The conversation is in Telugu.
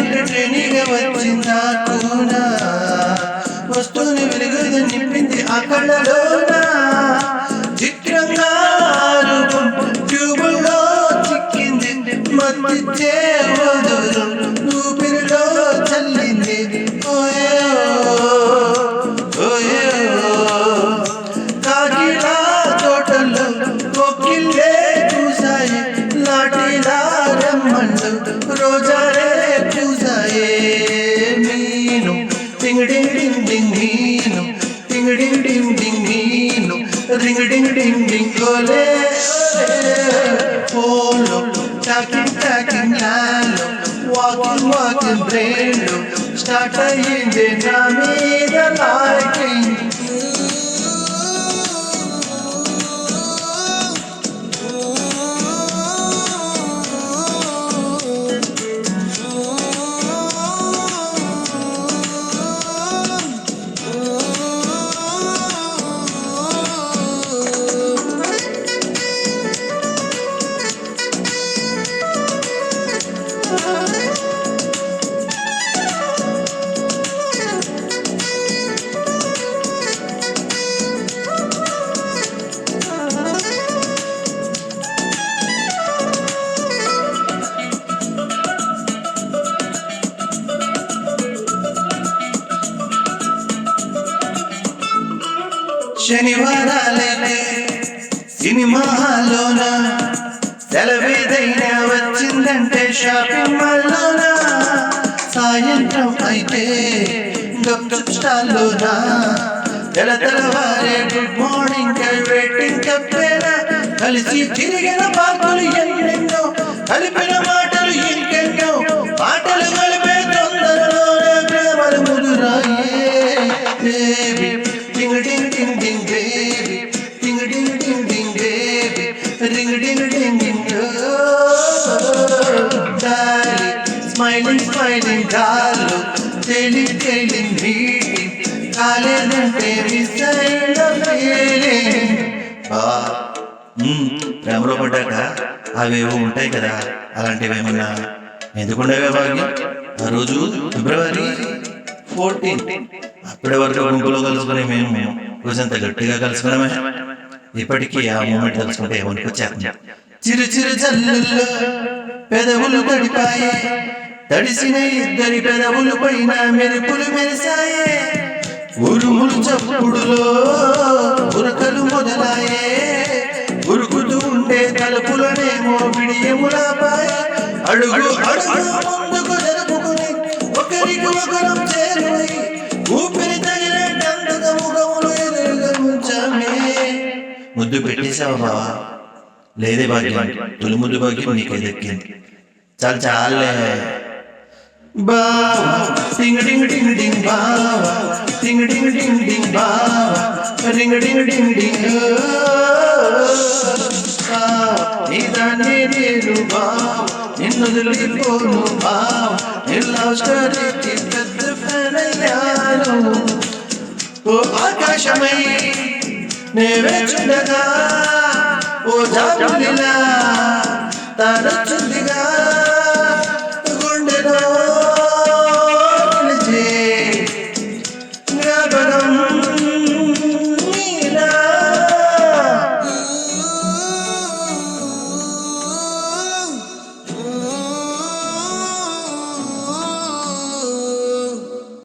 నేనుంటే ట్రైనింగ్ వచ్చిందా కూనా వస్తువుని వెలుగుగా నింపింది ఆ కళ్ళలోనా చిత్రంగా ట్యూబుల్లో చిక్కింది మత్తిచ్చే వదులు ఊపిరిలో చల్లింది కాకిలా తోటల్లో కొక్కిల్లే చూసాయి లాటిలా రమ్మళ్ళు రోజాలే చూసాయే మీను టింగ్ డింగ్ డింగ్ డింగ్ మీను టింగ్ డింగ్ డింగ్ డింగ్ మీను రింగ్ డింగ్ డింగ్ డింగ్ గోలే పోలో టాకింగ్ టాకింగ్ లాలో వాకింగ్ వాకింగ్ బ్రెయిన్లో స్టార్ట్ అయ్యింది నా మీద లైకింగ్ శనివారాలైతే సినిమా హాల్లోన సెలవేదైనా వచ్చిందంటే షాపింగ్ మాల్లోన సాయంత్రం అయితే గప్చుప్ స్టాల్లోన తెల్లవారే గుడ్ మార్నింగ్ వెయిటింగ్ కప్పేనా కలిసి తిరిగిన పాటలు ఎన్నెన్నో కలిపిన మాటలు ఇంకెన్నో పాటలు కలిపే తొందరలోనే ప్రేమలు ముదురాయే బేబీ టింగ్ టింగ్ టింగ్ టింగ్ బేబీ టింగ్ టింగ్ టింగ్ టింగ్ baby ring ting ting ting darling smiling smiling darling telling telling meeting కాలేదంటే మిస్ అయిన ఫీలింగ్ ప్రేమలో పడ్డాక అవేవో ఉంటాయి కదా అలాంటివి ఏమన్నా ఎందుకుండేవే భాగ్యం ఆ రోజు ఫిబ్రవరి 14 అప్పటి వరకు గుంపులో కలుసుకునే మేము రోజంత గట్టిగా కలుసుకున్నామే ఇప్పటికీ ఆ మూమెంట్ కలుసుకుంటే ఏమనుకొచ్చేస్తాం చిరు చిరు జల్లుల్లో పెదవులు తడిపాయే తడిసిన ఇద్దరి పెదవులు పైన మెరుపులు మెరిసాయే ఉరుములు చప్పుడులో ఉరకలు మొదలాయే ఉరుకుతూ ఉండే తలుపులనేమో విడియములాపాయే అడుగు అడుగు ముందుకు జరుపుకుని ఒకరికి ఒకరం చేరువై ఊపిరి తగిలేటంతగా ముఖములు ఎదురుగా ఉంచామే ముద్దు పెట్టేశావా బావా లేదే భాగ్యం తొలి ముద్దు భాగ్యం నీకే దక్కింది చాలు చాలే బావా టింగ్ టింగ్ టింగ్ టింగ్ బావా టింగ్ టింగ్ టింగ్ టింగ్ బావా రింగ్ టింగ్ టింగ్ టింగ్ నీదాన్ని నేను బావా నిన్ను వదిలిపోను బావా నిన్న స్టోరీకి పెద్ద ఫ్యాన్ అయ్యాను ఓ ఆకాశమై నేవే చూడగా ఓ జాబులిలా తారొచ్చింది